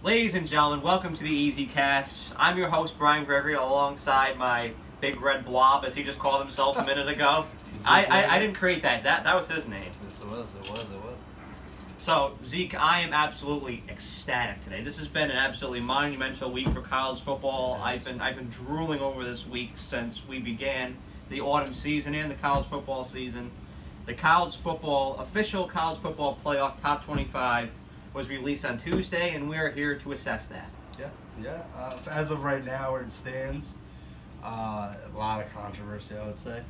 Ladies and gentlemen, welcome to the EasyCast. I'm your host, Brian Gregoire, alongside my big red blob, as he just called himself a minute ago. I didn't create that. That was his name. Yes, it was. So, Zeke, I am absolutely ecstatic today. This has been an absolutely monumental week for college football. I've been drooling over this week since we began the autumn season and the college football season. The official college football playoff top 25 was released on Tuesday, and we are here to assess that. Yeah. As of right now, where it stands, a lot of controversy, I would say.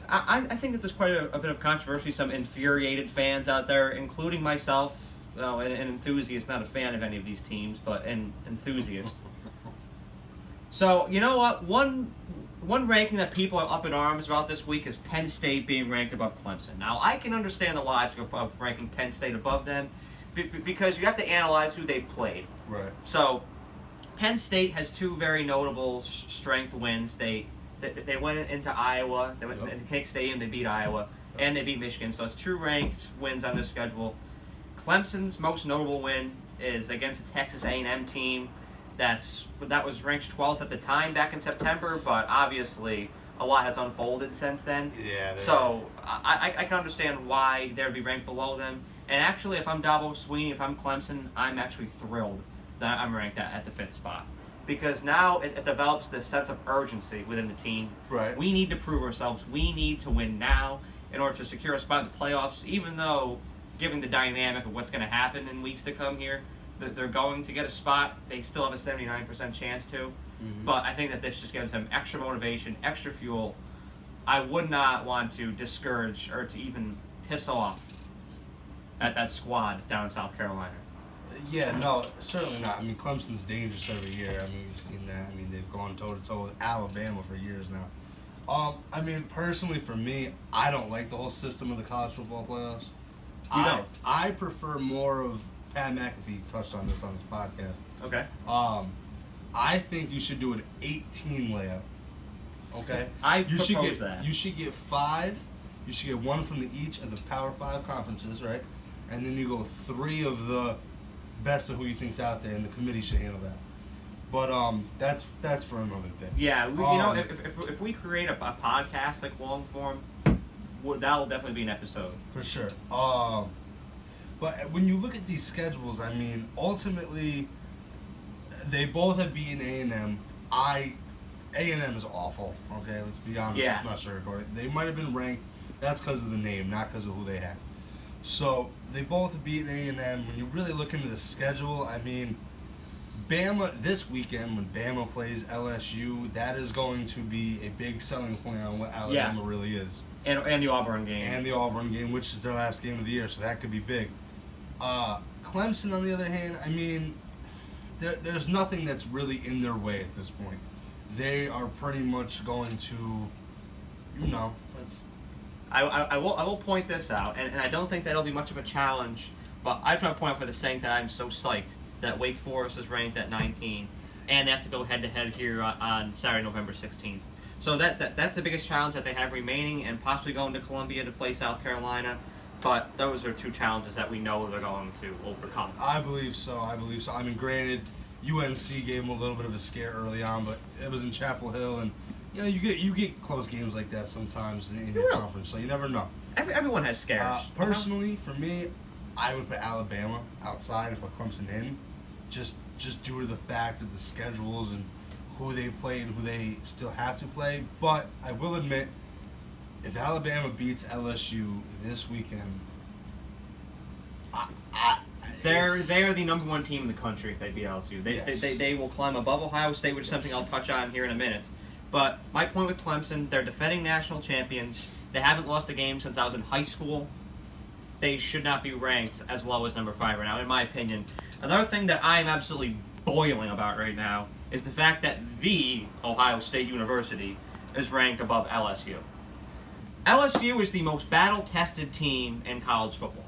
I think that there's quite a bit of controversy. Some infuriated fans out there, including myself, an enthusiast, not a fan of any of these teams, but an enthusiast. So, you know what? One ranking that people are up in arms about this week is Penn State being ranked above Clemson. Now, I can understand the logic of ranking Penn State above them, because you have to analyze who they've played. Right. So, Penn State has two very notable strength wins. They went into Iowa. They went into Kinnick Stadium. They beat Iowa, and they beat Michigan. So it's two ranked wins on their schedule. Clemson's most notable win is against a Texas A&M team that was ranked 12th at the time back in September, but obviously a lot has unfolded since then. Yeah. So I can understand why they'd be ranked below them. And actually, if I'm Dabo Swinney, if I'm Clemson, I'm actually thrilled that I'm ranked at the 5th spot. Because now it develops this sense of urgency within the team. Right. We need to prove ourselves. We need to win now in order to secure a spot in the playoffs, even though, given the dynamic of what's going to happen in weeks to come here, that they're going to get a spot. They still have a 79% chance to. Mm-hmm. But I think that this just gives them extra motivation, extra fuel. I would not want to discourage or to even piss off at that squad down in South Carolina. Yeah, no, certainly not. I mean, Clemson's dangerous every year. I mean, we've seen that. I mean, they've gone toe-to-toe with Alabama for years now. I mean, personally, for me, I don't like the whole system of the college football playoffs. I prefer more of Pat McAfee touched on this on his podcast. Okay. I think you should do an 8-team layout. Okay? You should get 5. You should get 1 from each of the Power 5 conferences, right? And then you go 3 of the best of who you think's out there, and the committee should handle that. But that's for another day. Yeah, if we create a podcast like long form, that'll definitely be an episode for sure. But when you look at these schedules, I mean, ultimately, they both have beaten A&M. A&M is awful. Okay, let's be honest. Yeah. It's not sugarcoating. They might have been ranked. That's because of the name, not because of who they have. So they both beat A&M. When you really look into the schedule, I mean, Bama this weekend when Bama plays LSU, that is going to be a big selling point on what Alabama really is. And the Auburn game. And the Auburn game, which is their last game of the year, so that could be big. Clemson, on the other hand, I mean, there's nothing that's really in their way at this point. They are pretty much going to, I will point this out, and I don't think that'll be much of a challenge, but I just want to point out for the sake that I'm so psyched that Wake Forest is ranked at 19, and they have to go head-to-head here on Saturday, November 16th. So that's the biggest challenge that they have remaining, and possibly going to Columbia to play South Carolina, but those are two challenges that we know they're going to overcome. I believe so. I mean, granted, UNC gave them a little bit of a scare early on, but it was in Chapel Hill, and you get close games like that sometimes in your conference, so you never know. Everyone has scares. Personally, for me, I would put Alabama outside and put Clemson in, just due to the fact of the schedules and who they play and who they still have to play. But I will admit, if Alabama beats LSU this weekend, they're the number 1 team in the country if they beat LSU. They will climb above Ohio State, which is something I'll touch on here in a minute. But my point with Clemson, they're defending national champions. They haven't lost a game since I was in high school. They should not be ranked as low as number 5 right now, in my opinion. Another thing that I am absolutely boiling about right now is the fact that the Ohio State University is ranked above LSU. LSU is the most battle-tested team in college football.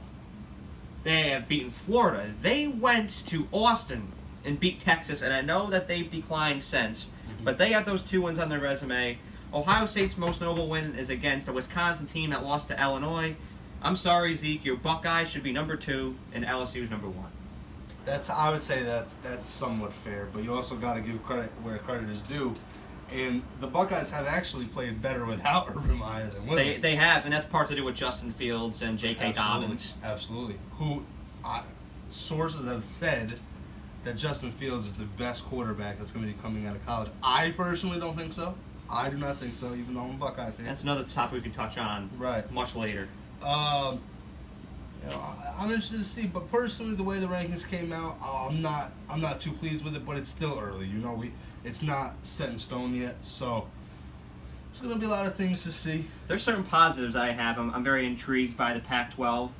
They have beaten Florida. They went to Austin and beat Texas, and I know that they've declined since, but they have those 2 wins on their resume. Ohio State's most notable win is against a Wisconsin team that lost to Illinois. I'm sorry, Zeke, your Buckeyes should be number 2, and LSU is number 1. I would say that's somewhat fair, but you also got to give credit where credit is due. And the Buckeyes have actually played better without Urban Meyer than with him. They have, and that's part to do with Justin Fields and J.K. Dobbins. Absolutely. Sources have said that Justin Fields is the best quarterback that's going to be coming out of college. I personally don't think so. I do not think so, even though I'm a Buckeye fan. That's another topic we can touch on much later. I'm interested to see, but personally, the way the rankings came out, I'm not too pleased with it. But it's still early, it's not set in stone yet. So there's going to be a lot of things to see. There's certain positives I have. I'm very intrigued by the Pac-12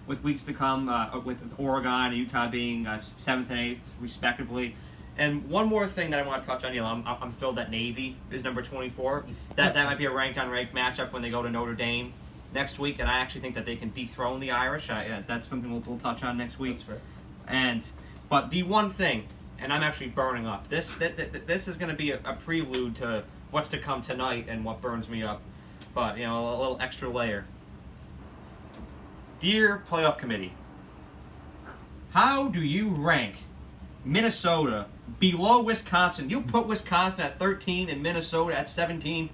with weeks to come, with Oregon and Utah being 7th and 8th respectively. And one more thing that I want to touch on, I'm thrilled that Navy is number 24. That might be a rank-on-rank matchup when they go to Notre Dame next week, and I actually think that they can dethrone the Irish. That's something we'll touch on next week. That's fair. But the one thing, and I'm actually burning up, this is going to be a prelude to what's to come tonight and what burns me up. But, a little extra layer. Dear Playoff Committee, how do you rank Minnesota below Wisconsin? You put Wisconsin at 13 and Minnesota at 17.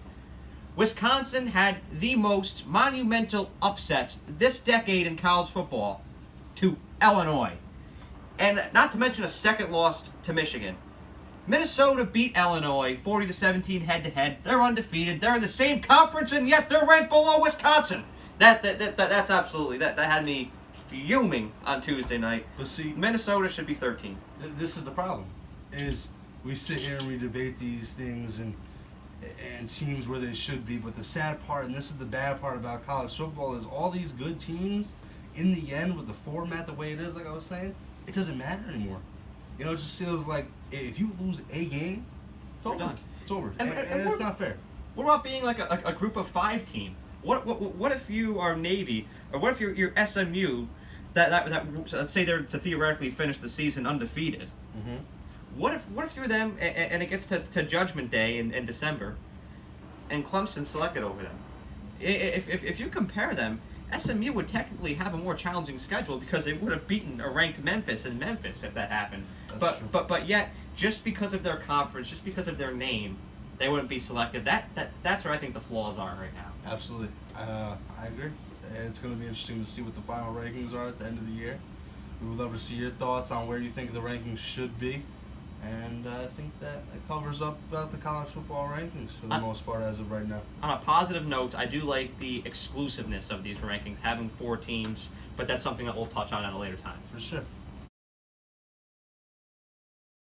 Wisconsin had the most monumental upset this decade in college football to Illinois. And not to mention a second loss to Michigan. Minnesota beat Illinois 40-17 head-to-head. They're undefeated. They're in the same conference, and yet they're ranked below Wisconsin. That's absolutely, that had me fuming on Tuesday night. But see, Minnesota should be 13. This is the problem, is we sit here and we debate these things and teams where they should be, but the sad part, and this is the bad part about college football, is all these good teams, in the end, with the format the way it is, like I was saying, it doesn't matter anymore. It just feels like if you lose a game, it's over. Done. It's over. And it's not fair. What about being like a group of 5 team? What if you are Navy, or what if you're SMU, that let's say they're to theoretically finish the season undefeated? Mm-hmm. What if you're them and it gets to Judgment Day in December, and Clemson selected over them? If you compare them, SMU would technically have a more challenging schedule because they would have beaten a ranked Memphis in Memphis if that happened. That's true. But yet, just because of their conference, just because of their name, they wouldn't be selected. That's where I think the flaws are right now. Absolutely. I agree. It's going to be interesting to see what the final rankings are at the end of the year. We would love to see your thoughts on where you think the rankings should be. And I think that it covers up about the college football rankings for the most part as of right now. On a positive note, I do like the exclusiveness of these rankings, having 4 teams, but that's something that we'll touch on at a later time. For sure.